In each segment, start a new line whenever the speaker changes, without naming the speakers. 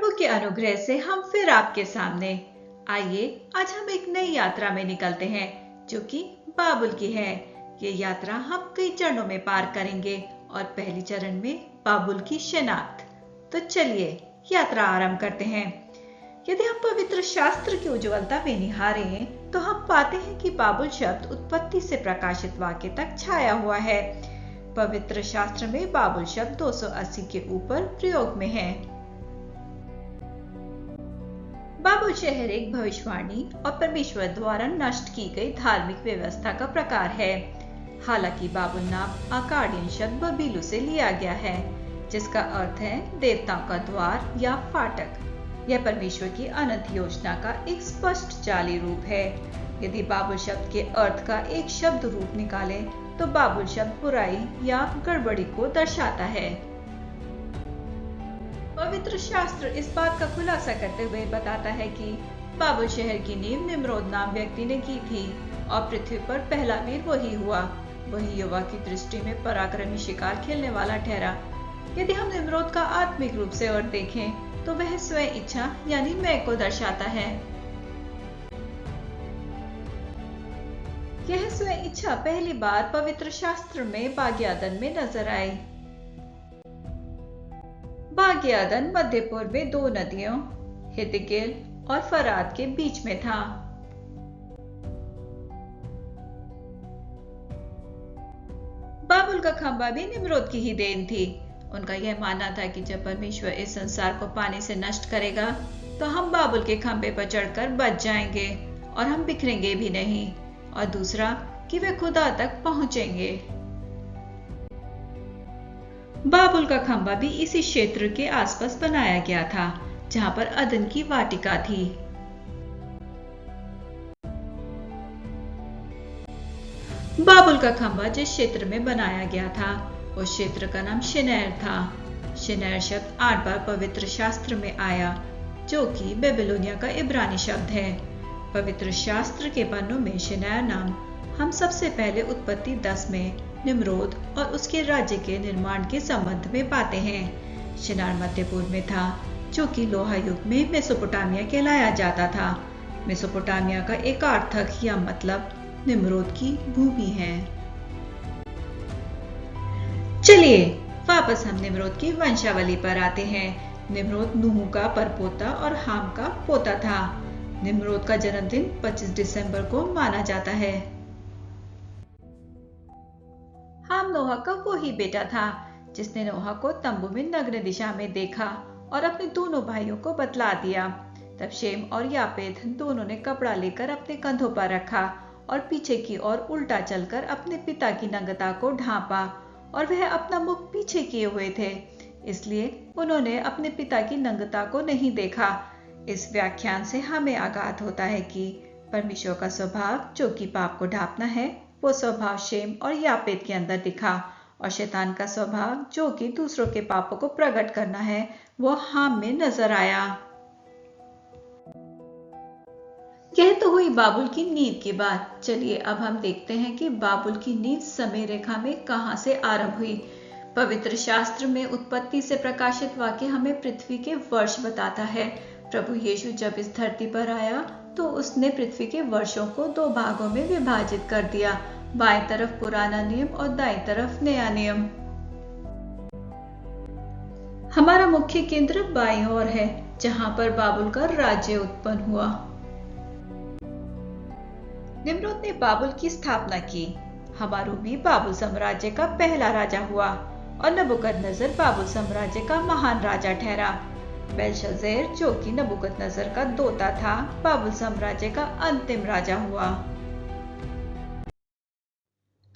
प्रभु के अनुग्रह से हम फिर आपके सामने। आइए आज हम एक नई यात्रा में निकलते हैं जो कि बाबुल की है। ये यात्रा हम कई चरणों में पार करेंगे और पहली चरण में बाबुल की शिनाख्त। तो चलिए यात्रा आरंभ करते हैं। यदि हम पवित्र शास्त्र की उज्ज्वलता में निहारें तो हम पाते हैं कि बाबुल शब्द उत्पत्ति से प्रकाशित वाक्य तक छाया हुआ है। पवित्र शास्त्र में बाबुल शब्द 280 के ऊपर प्रयोग में है। बाबुल शहर एक भविष्यवाणी और परमेश्वर द्वारा नष्ट की गई धार्मिक व्यवस्था का प्रकार है। हालांकि बाबुल नाम अकाडियन शब्द बबीलू से लिया गया है, जिसका अर्थ है देवताओं का द्वार या फाटक। यह परमेश्वर की अनंत योजना का एक स्पष्ट जाली रूप है। यदि बाबुल शब्द के अर्थ का एक शब्द रूप निकालें तो बाबुल शब्द बुराई या गड़बड़ी को दर्शाता है। पवित्र शास्त्र इस बात का खुलासा करते हुए बताता है कि बाबुल शहर की नींव निम्रोद नाम व्यक्ति ने की थी और पृथ्वी पर पहला वीर वही हुआ। वही युवा की दृष्टि में पराक्रमी शिकार खेलने वाला ठहरा। यदि हम निम्रोद का आत्मिक रूप से और देखें तो वह स्वयं इच्छा यानी मैं को दर्शाता है। यह स्वयं इच्छा पहली बार पवित्र शास्त्र में बाग्यादन में नजर आई। बाग्यादन मध्य पूर्व में दो नदियों हिदकेल और फरात के बीच में था। बाबुल का खंबा भी निम्रोद की ही देन थी। उनका यह मानना था कि जब परमेश्वर इस संसार को पानी से नष्ट करेगा तो हम बाबुल के खंबे पर चढ़कर बच जाएंगे और हम बिखरेंगे भी नहीं, और दूसरा कि वे खुदा तक पहुंचेंगे। बाबुल का खंबा भी इसी क्षेत्र के आसपास बनाया गया था जहां पर अदन की वाटिका थी। बाबुल का खंबा जिस क्षेत्र में बनाया गया था उस क्षेत्र का नाम शिनैर था। शिनैर शब्द 8 बार पवित्र शास्त्र में आया, जो कि बेबीलोनिया का इब्रानी शब्द है। पवित्र शास्त्र के पन्नों में शिनैर नाम हम सबसे पहले उत्पत्ति 10 में निम्रोद और उसके राज्य के निर्माण के संबंध में पाते हैं। शिनार मध्य पूर्व में था, जो कि लोहा युग में मेसोपोटामिया कहलाया जाता था। मेसोपोटामिया का एक अर्थक या मतलब निम्रोद की भूमि है। चलिए वापस हम निम्रोद की वंशावली पर आते हैं। निम्रोद नूह का परपोता और हाम का पोता था। निम्रोद का जन्मदिन 25 दिसंबर को माना जाता है। हाम नोहा का वो ही बेटा था जिसने नोहा को तंबू में नग्न दिशा में देखा और अपने दोनों भाइयों को बतला दिया। तब शेम और यापेत दोनों ने कपड़ा लेकर अपने कंधों पर रखा और पीछे की ओर उल्टा चलकर अपने पिता की नग्नता को ढांपा, और वह अपना मुख पीछे किए हुए थे, इसलिए उन्होंने अपने पिता की नग्नता को नहीं देखा। इस व्याख्यान से हमें आगात होता है कि परमेश्वर का स्वभाव जो कि पाप को ढांपना है, वो स्वभाव शेम और यापेत के अंदर दिखा, और शैतान का स्वभाव जो कि दूसरों के पापों को प्रकट करना है, वो हाम में नजर आया। यह तो हुई बाबुल की नींव की बात। चलिए अब हम देखते हैं कि बाबुल की नींव समय रेखा में कहां से आरंभ हुई। पवित्र शास्त्र में उत्पत्ति से प्रकाशित वाक्य हमें पृथ्वी के वर्ष बताता है। प्रभु यीशु जब इस धरती पर आया तो उसने पृथ्वी के वर्षों को 2 भागों में विभाजित कर दिया, बाएं तरफ पुराना नियम और दाएं तरफ नया नियम। हमारा मुख्य केंद्र बाईं ओर है, जहां पर बाबुल का राज्य उत्पन्न हुआ। निम्रोद ने बाबुल की स्थापना की। हमारूबी बाबुल साम्राज्य का पहला राजा हुआ और नबूकदनेस्सर बाबुल साम्राज्य का महान राजा ठहरा। बेलशस्सर जो कि नबूकदनेस्सर का दोता था, बाबुल साम्राज्य का अंतिम राजा हुआ।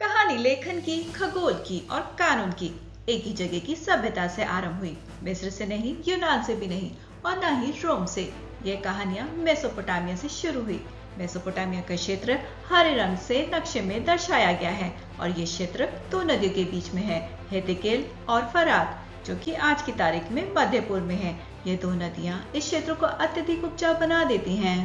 कहानी लेखन की, खगोल की और कानून की एक ही जगह की सभ्यता से आरंभ हुई। मिस्र से नहीं, यूनान से भी नहीं, और न ही रोम से। ये कहानियां मेसोपोटामिया से शुरू हुई। मेसोपोटामिया का क्षेत्र हरे रंग से नक्शे में दर्शाया गया है और ये क्षेत्र 2 नदियों के बीच में है, हिदकेल और फरात, जो कि आज की तारीख में मध्य पूर्व में है। ये 2 नदियां इस क्षेत्र को अत्यधिक उपजाऊ बना देती हैं।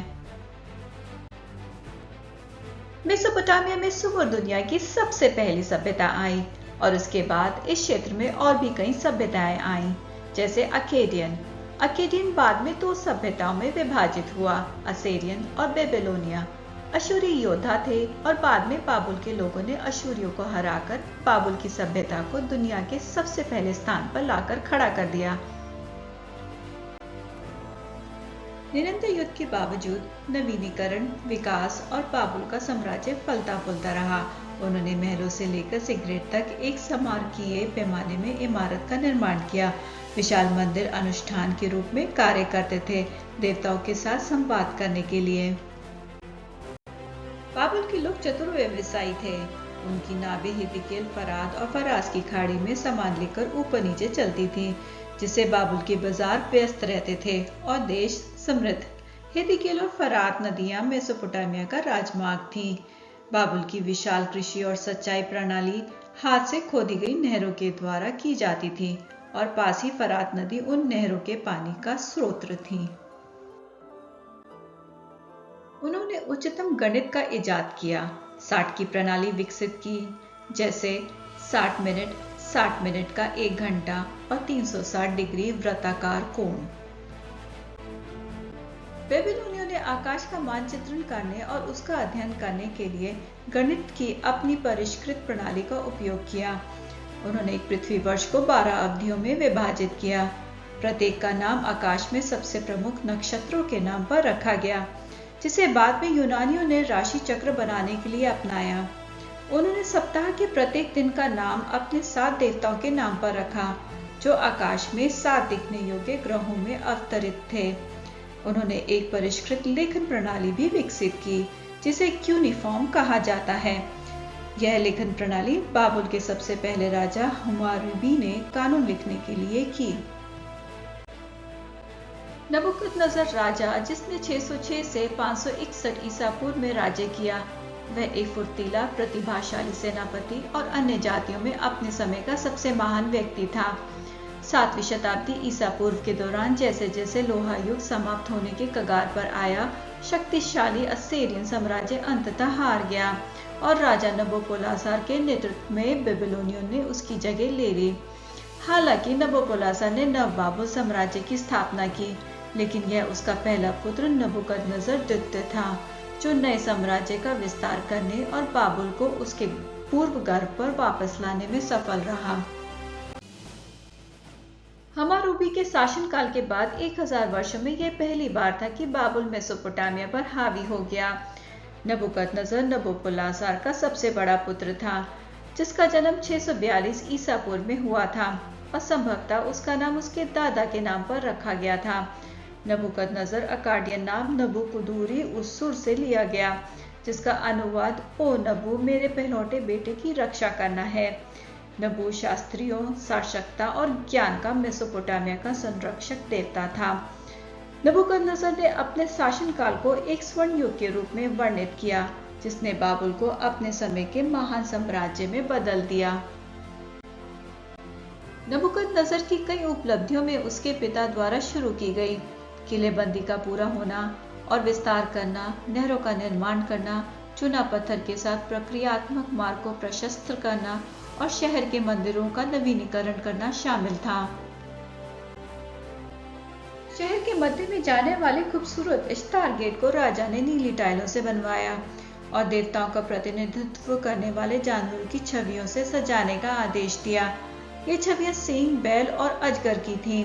मेसोपोटामिया में सुमेर दुनिया की सबसे पहली सभ्यता आई और उसके बाद इस क्षेत्र में और भी कई सभ्यताएं आईं, जैसे अकेडियन। अकेडियन बाद में दो सभ्यताओं में विभाजित हुआ, असेरियन और बेबीलोनिया। अशूरी योद्धा थे और बाद में बाबुल के लोगों ने अशूरियों को हराकर बाबुल की सभ्यता को दुनिया के सबसे पहले स्थान पर लाकर खड़ा कर दिया। निरंतर युद्ध के बावजूद नवीनीकरण, विकास और बाबुल का साम्राज्य फलता फूलता रहा। उन्होंने महलों से लेकर सिगरेट तक एक स्मारकीय पैमाने में इमारत का निर्माण किया। विशाल मंदिर अनुष्ठान के रूप में कार्य करते थे, देवताओं के साथ संवाद करने के लिए। बाबुल के लोग चतुर व्यवसायी थे। उनकी नावें हिदिकेल, फरात और फराज की खाड़ी में सामान लेकर ऊपर नीचे चलती थी, जिससे बाबुल के बाजार व्यस्त रहते थे और देश समृद्ध। हिदिकेल और फरात नदियां मेसोपोटामिया का राजमार्ग थीं। बाबुल की विशाल कृषि और सिंचाई प्रणाली हाथ से खोदी गई नहरों के द्वारा की जाती थी और पास ही फरात नदी उन नहरों के पानी का स्रोत थी। उन्होंने उच्चतम गणित का इजाद किया, 60 की प्रणाली विकसित की, जैसे 60 मिनट का 1 घंटा और 360 डिग्री वृत्ताकार कोण। बेबीलोनियों ने आकाश का मानचित्रण करने और उसका अध्ययन करने के लिए गणित की अपनी परिष्कृत प्रणाली का उपयोग किया। उन्होंने एक पृथ्वी वर्ष को 12 अवधियों में विभाजित किया। प्रत्येक का नाम आकाश में सबसे प्रमुख नक्षत्रों के नाम पर रखा गया, जिसे बाद में यूनानियों ने राशि चक्र बनाने के लिए अपनाया। उन्होंने सप्ताह के प्रत्येक दिन का नाम अपने 7 देवताओं के नाम पर रखा, जो आकाश में 7 दिखने योग्य ग्रहों में अवतरित थे। उन्होंने एक परिष्कृत लेखन प्रणाली भी विकसित की, जिसे क्यूनिफॉर्म कहा जाता है। यह लेखन प्रणाली बाबुल के सबसे पहले राजा हम्मुराबी ने कानून लिखने के लिए की। नबूकदनेस्सर राजा, जिसने 606 से 561 ईसा पूर्व में राज्य किया, वह एक फुर्तीला, प्रतिभाशाली सेनापति और अन्य जातियों में अपने समय का सबसे महान व्यक्ति था। 7वीं शताब्दी ईसा पूर्व के दौरान जैसे जैसे लोहा युग समाप्त होने के कगार पर आया, शक्तिशाली असेरियन साम्राज्य अंततः हार गया और राजा नबोपोलासर के नेतृत्व में बेबीलोनियों ने उसकी जगह ले ली। हालांकि नबोपोलासर ने नव बाबुल साम्राज्य की स्थापना की, लेकिन यह उसका पहला पुत्र नबूकदनेस्सर द्वितीय था, जो नए साम्राज्य का विस्तार करने और बाबुल को उसके पूर्व गर्भ पर वापस लाने में सफल रहा। हम्मुराबी के शासनकाल के बाद 1000 वर्षों में यह पहली बार था कि बाबुल मेसोपोटामिया पर हावी हो गया। नबूकदनेस्सर नबोपोलासर का सबसे बड़ा पुत्र था, जिसका जन्म 642 ईसा पूर्व में हुआ था और संभवतः उसका नाम उसके दादा के नाम पर रखा गया था। नबूकदनेस्सर अकाडियन नाम नबूकुदुर्री-उस-सुर से लिया गया, जिसका अनुवाद ओ नबू, मेरे पहलौठे बेटे की रक्षा करना है। नबू शास्त्रियों, शासकता और ज्ञान का मेसोपोटामिया का संरक्षक देवता था। नबूकदनेस्सर ने अपने शासनकाल को एक स्वर्ण युग के रूप में वर्णित किया, जिसने बाबुल को अपने समय के महान साम्राज्य में बदल दिया। नबूकदनेस्सर की कई उपलब्धियों में उसके पिता द्वारा शुरू की गई किलेबंदी का पूरा होना और विस्तार करना, नहरों का निर्माण करना, चूना पत्थर के साथ प्रक्रियात्मक मार्ग को प्रशस्त करना और शहर के मंदिरों का नवीनीकरण करना शामिल था। शहर के मध्य में जाने वाले खूबसूरत इश्तार गेट को राजा ने नीली टाइलों से बनवाया और देवताओं का प्रतिनिधित्व करने वाले जानवरों की छवियों से सजाने का आदेश दिया। ये छवियां सिंह, बैल और अजगर की थीं।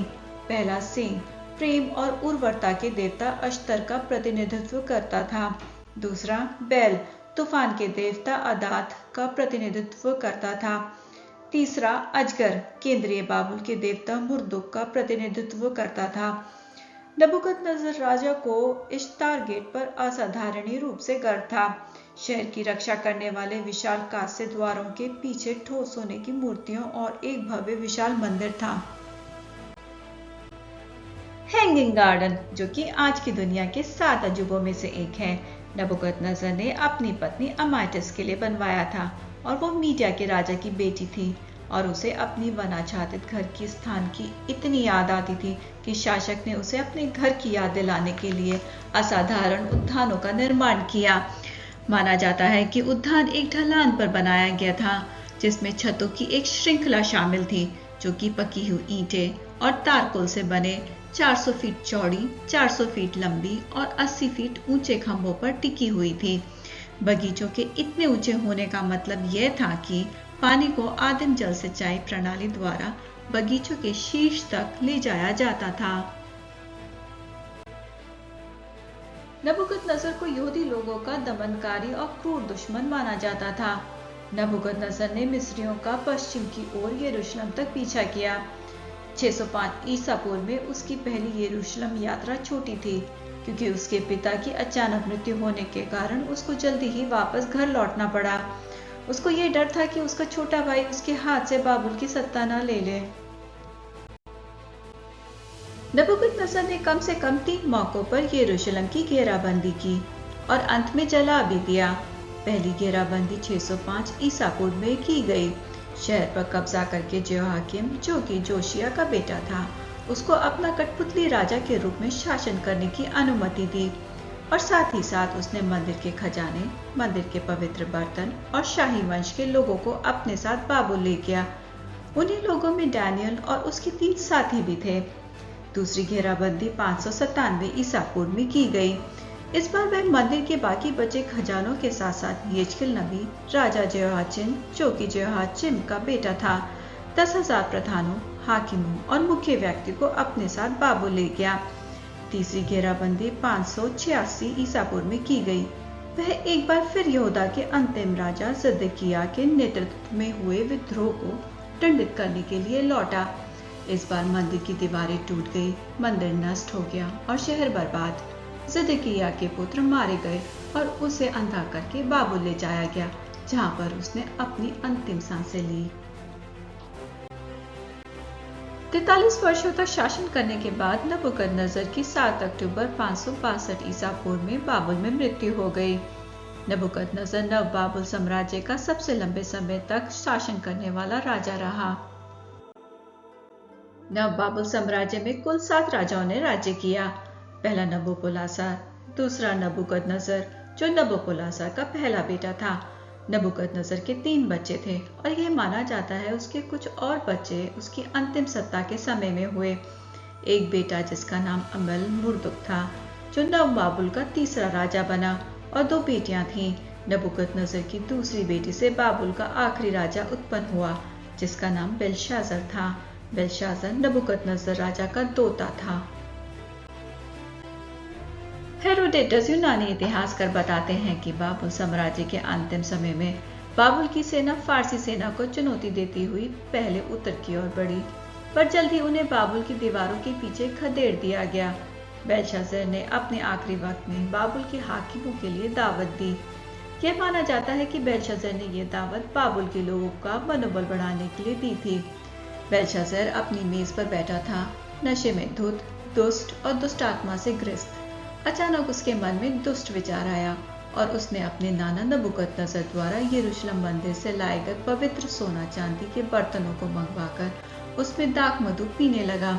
पहला सिंह प्रेम और उर्वरता के देवता अश्तर का प्रतिनिधित्व करता था। दूसरा बैल तूफान के देवता अदात का प्रतिनिधित्व करता था। तीसरा अजगर केंद्रीय बाबुल के देवता मुर्दुक का प्रतिनिधित्व करता था। नबूकदनेस्सर राजा को इश्तार गेट पर असाधारण रूप से गर्व था। शहर की रक्षा करने वाले विशाल कांस्य द्वारों के पीछे ठोस सोने की मूर्तियों और एक भव्य विशाल मंदिर था। हैंगिंग गार्डन, जो कि आज की दुनिया के 7 अजूबों में से एक है, नबूकदनेस्सर ने अपनी पत्नी अमाटिस के लिए बनवाया था और वो मीडिया के राजा की बेटी थी और उसे अपनी वनाच्छादित घर की स्थान की इतनी याद आती थी कि शासक ने उसे अपने घर की याद दिलाने के लिए असाधारण उद्यानों का निर्माण किया। माना जाता है कि उद्यान एक ढलान पर बनाया गया था, जिसमें छतों की एक श्रृंखला शामिल थी, जो कि पकी हुई ईंटें और तारकोल से बने 400 फीट चौड़ी, 400 फीट लंबी और 80 फीट ऊंचे खंभों पर टिकी हुई थी। बगीचों के इतने ऊंचे होने का मतलब यह था कि पानी को आदिम जल सिंचाई प्रणाली द्वारा बगीचों के शीर्ष तक ले जाया जाता था। नबूकदनेस्सर को यहूदी लोगों का दमनकारी और क्रूर दुश्मन माना जाता था। नबूकदनेस्सर ने मिस्रियों का पश्चिम की ओर यरूशलेम तक पीछा किया। 605 ईसा पूर्व में उसकी पहली यरूशलेम यात्रा छोटी थी, क्योंकि उसके पिता की अचानक मृत्यु होने के कारण उसको जल्दी ही वापस घर लौटना पड़ा। उसको ये डर था कि उसका छोटा भाई उसके हाथ से बाबुल की सत्ता न ले ले। नबूकदनेस्सर ने कम से कम 3 मौकों पर यरूशलेम की घेराबंदी की और अंत में जला भी दिया। पहली घेराबंदी 605 ईसा पूर्व में की गई। शहर पर कब्जा करके जेहोयाकीम, जो कि जोशिया का बेटा था, उसको अपना कठपुतली राजा के रूप में शासन करने की अनुमति दी और साथ ही साथ उसने मंदिर के खजाने, मंदिर के पवित्र बर्तन और शाही वंश के लोगों को अपने साथ बाबुल ले गया। उन्हीं लोगों में डैनियल और उसके 3 साथी भी थे। दूसरी घेराबंदी 597 ईसा पूर्व में की गई। इस बार वह मंदिर के बाकी बचे खजानों के साथ साथ यिजकिल नबी, राजा जेहोयाचिन, जो कि जेहोयाचिम का बेटा था, 10,000 प्रधानों, हाकिमों और मुख्य व्यक्ति को अपने साथ बाबुल ले गया। तीसरी घेराबंदी 586 ईसा पूर्व में की गई। वह एक बार फिर यहूदा के अंतिम राजा सिदकिय्याह के नेतृत्व में हुए विद्रोह को दंडित करने के लिए लौटा। इस बार मंदिर की दीवारें टूट गई, मंदिर नष्ट हो गया और शहर बर्बाद। सिदकिय्याह के पुत्र मारे गए और उसे अंधा करके बाबुल ले जाया गया, जहां पर उसने अपनी अंतिम सांसें ली। 43 वर्षों तक शासन करने के बाद नबूकदनेस्सर की 7 अक्टूबर 562 ईसा पूर्व में बाबुल में मृत्यु हो गई। नबूकदनेस्सर नव बाबुल साम्राज्य का सबसे लंबे समय तक शासन करने वाला राजा रहा। नव बाबुल साम्राज्य में कुल 7 राजाओं ने राज्य किया। पहला नबूकदनेस्सर, दूसरा नबूकदनेस्सर, जो नबूकदनेस्सर का पहला बेटा था। नबूकदनेस्सर के 3 बच्चे थे और यह माना जाता है उसके कुछ और बच्चे उसकी अंतिम सत्ता के समय में हुए। एक बेटा जिसका नाम अमेल मुर्दुक था, जो नव बाबुल का तीसरा राजा बना, और 2 बेटियां थीं। नबूकदनेस्सर की दूसरी बेटी से बाबुल का आखिरी राजा उत्पन्न हुआ, जिसका नाम बेलशास्सर था। बेलशास्सर नबूकदनेस्सर राजा का दोता था। हेरोडेटस यूनानी इतिहासकार बताते हैं कि बाबुल साम्राज्य के अंतिम समय में बाबुल की सेना फारसी सेना को चुनौती देती हुई पहले उत्तर की ओर बढ़ी, पर जल्दी उन्हें बाबुल की दीवारों के पीछे खदेड़ दिया गया। बेलशास्सर ने अपने आखिरी वक्त में बाबुल के हाकिमों के लिए दावत दी। यह माना जाता है कि बेलशास्सर ने यह दावत बाबुल के लोगों का मनोबल बढ़ाने के लिए दी थी। बेलशास्सर अपनी मेज पर बैठा था, नशे में धुत, दुष्ट और दुष्ट आत्मा से ग्रस्त। अचानक उसके मन में दुष्ट विचार आया और उसने अपने नाना नबूकदनेस्सर द्वारा यरूशलेम मंदिर से लाए गए पवित्र सोना चांदी के बर्तनों को मंगवाकर उसमें दाख मधु पीने लगा।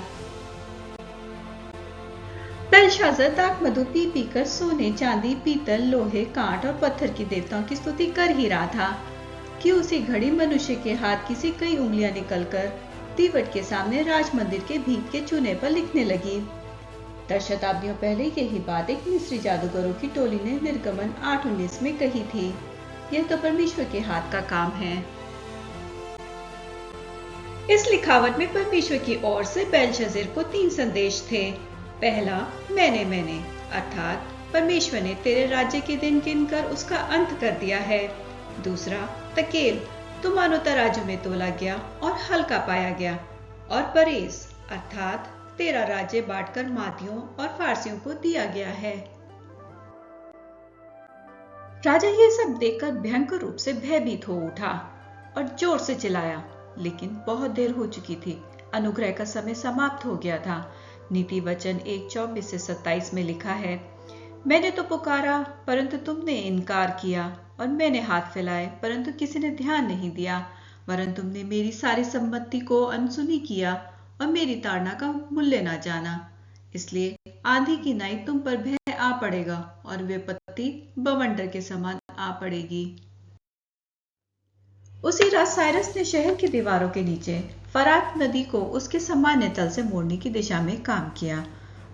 बेलशास्सर दाख मधु पी पीकर सोने, चांदी, पीतल, लोहे, कांट और पत्थर के देवताओं की स्तुति कर ही रहा था कि उसी घड़ी मनुष्य के हाथ की सी कई उंगलियां निकलकर दीवट के सामने राज मंदिर के भीत के चूने पर लिखने लगी। 10 शताब्दियों पहले यही बात एक मिस्री जादूगरों की टोली ने निर्गमन 8:19 में कही थी। यह तो परमेश्वर के हाथ का काम है। इस लिखावट में परमेश्वर की ओर से बेलशास्सर को 3 संदेश थे। पहला, मैंने अर्थात परमेश्वर ने तेरे राज्य के दिन गिनकर उसका अंत कर दिया है। दूसरा, तकेल, तू मानो तराजू में तोला गया और हल्का पाया गया। और परेस, अर्थात तेरा राज्य बांटकर मादियों और फारसियों को दिया गया है। राजा ये सब देखकर भयंकर रूप से भयभीत हो उठा और जोर से चिल्लाया, लेकिन बहुत देर हो चुकी थी। अनुग्रह का समय समाप्त हो गया था। नीति वचन 1:24 से 27 में लिखा है, मैंने तो पुकारा परंतु तुमने इनकार किया, और मैंने हाथ फैलाए परंतु किसी ने ध्यान नहीं दिया, वरन तुमने मेरी सारी सम्मति को अनसुनी किया और मेरी ताड़ना का मूल्य न जाना। इसलिए आंधी की नाई तुम पर भय आ पड़ेगा और विपत्ति बवंडर के समान आ पड़ेगी। उसी रात साइरस ने शहर की दीवारों के नीचे फरात नदी को उसके सामान्य तल से मोड़ने की दिशा में काम किया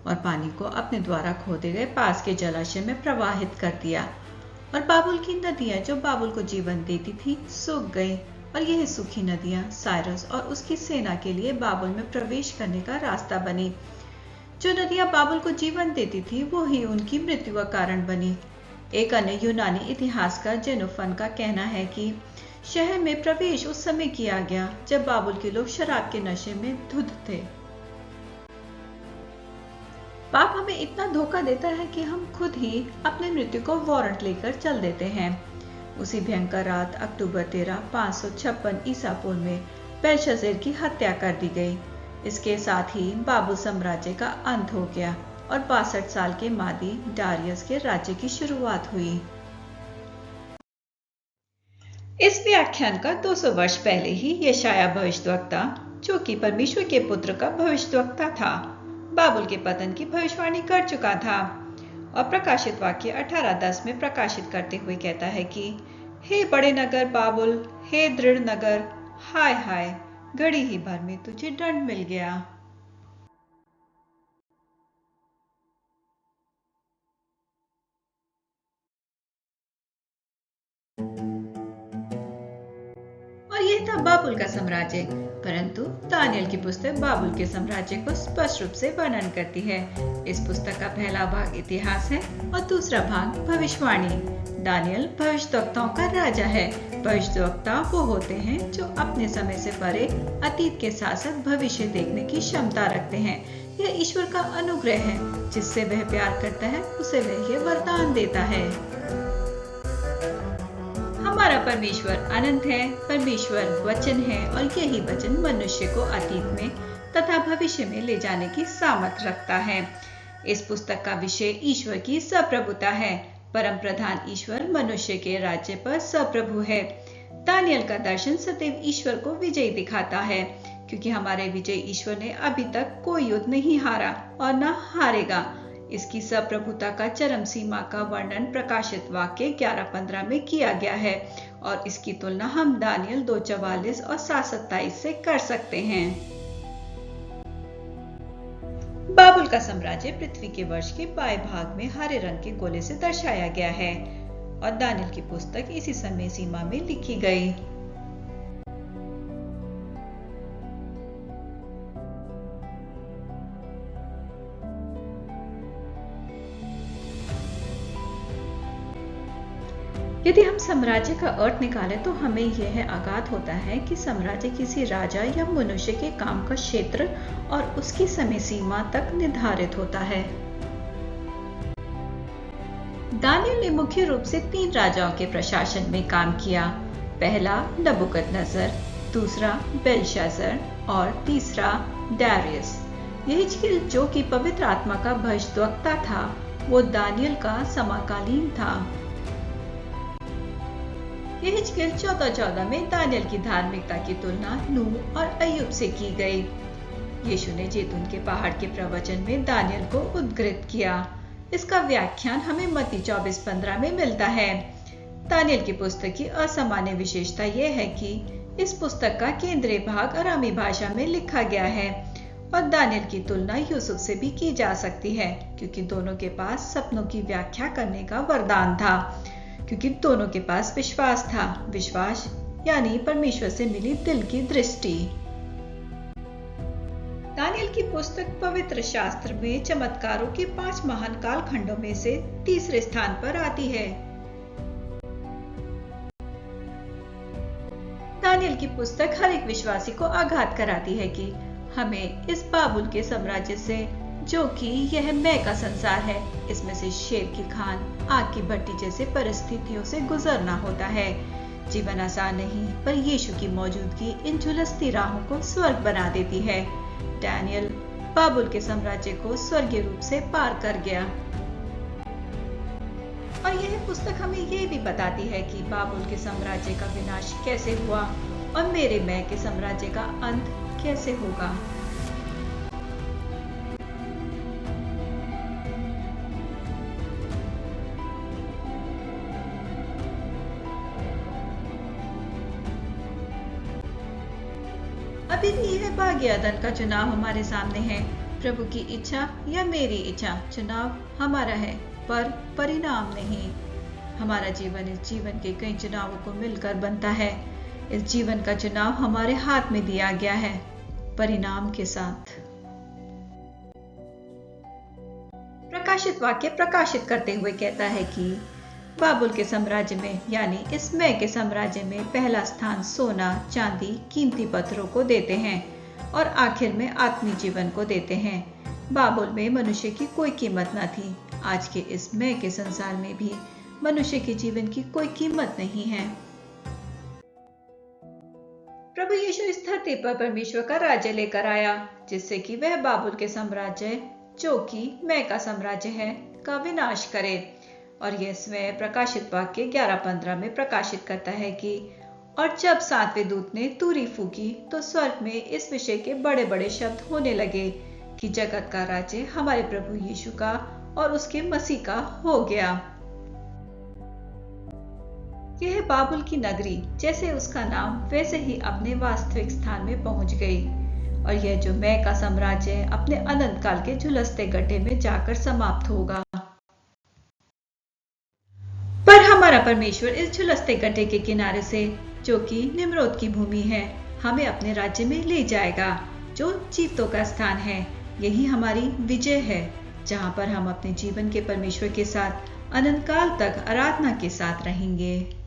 और पानी को अपने द्वारा खोदे गए पास के जलाशय में प्रवाहित कर दिया। और बाबुल की नदियां जो बाबुल को जीवन देती थी सूख गई और यह सूखी नदियां साइरस और उसकी सेना के लिए बाबुल में प्रवेश करने का रास्ता बनी। जो नदियां बाबुल को जीवन देती थी वो ही उनकी मृत्यु का कारण बनी। एक अन्य यूनानी इतिहासकार जेनोफन का कहना है कि शहर में प्रवेश उस समय किया गया जब बाबुल के लोग शराब के नशे में धुत थे। पाप हमें इतना धोखा देता है कि हम खुद ही अपने मृत्यु को वारंट लेकर चल देते हैं। उसी भयंकर रात अक्टूबर 13, 556 ईसा पूर्व में बेलशस्सर की हत्या कर दी गई। इसके साथ ही बाबुल साम्राज्य का अंत हो गया और 62 साल के मादी डारियस के राज्य की शुरुआत हुई। इस व्याख्यान का 200 वर्ष पहले ही यशाया भविष्यद्वक्ता, जो कि परमेश्वर के पुत्र का भविष्यद्वक्ता था, बाबुल के पतन की भविष्यवाणी कर चुका था और प्रकाशित वाक्य 18:10 में प्रकाशित करते हुए कहता है कि हे बड़े नगर बाबुल, हे दृढ़ नगर, हाय हाय, घड़ी ही भर में तुझे दंड मिल गया। और यह था बाबुल का साम्राज्य। परंतु दानियल की पुस्तक बाबुल के साम्राज्य को स्पष्ट रूप से वर्णन करती है। इस पुस्तक का पहला भाग इतिहास है और दूसरा भाग भविष्यवाणी। दानियल भविष्यद्वक्ताओं का राजा है। भविष्यद्वक्ता वो होते हैं जो अपने समय से परे अतीत के साथ साथ भविष्य देखने की क्षमता रखते हैं। यह ईश्वर का अनुग्रह है। जिससे वह प्यार करता है उसे वह ये वरदान देता है। हमारा परमेश्वर अनंत है, परमेश्वर वचन है और यही वचन मनुष्य को अतीत में तथा भविष्य में ले जाने की सामर्थ रखता है। इस पुस्तक का विषय ईश्वर की सप्रभुता है। परम प्रधान ईश्वर मनुष्य के राज्य पर सप्रभु है। दानियल का दर्शन सदैव ईश्वर को विजयी दिखाता है, क्योंकि हमारे विजय ईश्वर ने अभी तक कोई युद्ध नहीं हारा और न हारेगा। इसकी सप्रभुता का चरम सीमा का वर्णन प्रकाशित वाक्य 11:15 में किया गया है और इसकी तुलना हम दानियल 2:44 और 7:27 से कर सकते हैं। बाबुल का साम्राज्य पृथ्वी के वर्ष के बाएं भाग में हरे रंग के गोले से दर्शाया गया है और दानियल की पुस्तक इसी समय सीमा में लिखी गई। यदि हम साम्राज्य का अर्थ निकालें तो हमें यह आगात होता है कि साम्राज्य किसी राजा या मनुष्य के काम का क्षेत्र और उसकी समय सीमा तक निर्धारित होता है। दानियल ने मुख्य रूप से 3 राजाओं के प्रशासन में काम किया। पहला नबूकदनेस्सर, दूसरा बेलशस्सर और तीसरा डारियस। यहिजकियेल, जो कि पवित्र आत्मा का भविष्यद्वक्ता था, वो दानियल का समकालीन था। यहिजकियेल 14:14 में दानियल की धार्मिकता की तुलना नूह और अय्यूब से की गई। यीशु ने जैतून के पहाड़ के प्रवचन में दानियल को उद्धृत किया। इसका व्याख्यान हमें मत्ती 24:15 में मिलता है। दानियल की पुस्तक की असामान्य विशेषता यह है कि इस पुस्तक का केंद्रीय भाग अरामी भाषा में लिखा गया है और दानियल की तुलना यूसुफ से भी की जा सकती है, क्योंकि दोनों के पास सपनों की व्याख्या करने का वरदान था, क्योंकि दोनों के पास विश्वास था। विश्वास यानी परमेश्वर से मिली दिल की दृष्टि। दानियल की पुस्तक पवित्र शास्त्र में चमत्कारों के 5 महान कालखंडों में से तीसरे स्थान पर आती है। दानियल की पुस्तक हर एक विश्वासी को आघात कराती है कि हमें इस बाबुल के साम्राज्य से, जो कि यह मैं का संसार है, इसमें से शेर की खान, आग की भट्टी जैसे परिस्थितियों से गुजरना होता है। जीवन आसान नहीं, पर यीशु की मौजूदगी इन झुलसती राहों को स्वर्ग बना देती है। दानियल बाबुल के साम्राज्य को स्वर्गीय रूप से पार कर गया। और यह पुस्तक हमें यह भी बताती है कि बाबुल के साम्राज्य का विनाश कैसे हुआ और मेरे मैं के साम्राज्य का अंत कैसे होगा। अभी भी यह भाग्यवादन का चुनाव हमारे सामने है। प्रभु की इच्छा या मेरी इच्छा, चुनाव हमारा है, पर परिणाम नहीं। हमारा जीवन इस जीवन के कई चुनावों को मिलकर बनता है। इस जीवन का चुनाव हमारे हाथ में दिया गया है, परिणाम के साथ। प्रकाशित वाक्य प्रकाशित करते हुए कहता है कि बाबुल के साम्राज्य में, यानी इस मैं के साम्राज्य में पहला स्थान सोना, चांदी, कीमती पत्थरों को देते हैं और आखिर में आत्मिक जीवन को देते हैं। बाबुल में मनुष्य की कोई कीमत न थी। आज के इस मैं के संसार में भी मनुष्य के जीवन की कोई कीमत नहीं है। प्रभु यीशु इस धरती पर परमेश्वर का राज्य लेकर आया, जिससे कि वह बाबुल के साम्राज्य, जो कि मैं का साम्राज्य है, का विनाश करे। और यह स्वयं प्रकाशित वाक्य 11:15 में प्रकाशित करता है कि और जब सातवें दूत ने तुरी फूकी तो स्वर्ग में इस विषय के बड़े बड़े शब्द होने लगे कि जगत का राज्य हमारे प्रभु यीशु का और उसके मसीह का हो गया। यह बाबुल की नगरी, जैसे उसका नाम, वैसे ही अपने वास्तविक स्थान में पहुंच गई। और यह जो मैं का साम्राज्य अपने अनंत काल के झुलसते गड्ढे में जाकर समाप्त होगा। पर हमारा परमेश्वर इस झुलसते गड्ढे के किनारे से, जो कि निम्रोद की भूमि है, हमें अपने राज्य में ले जाएगा, जो जीवतों का स्थान है। यही हमारी विजय है, जहां पर हम अपने जीवन के परमेश्वर के साथ अनंत काल तक आराधना के साथ रहेंगे।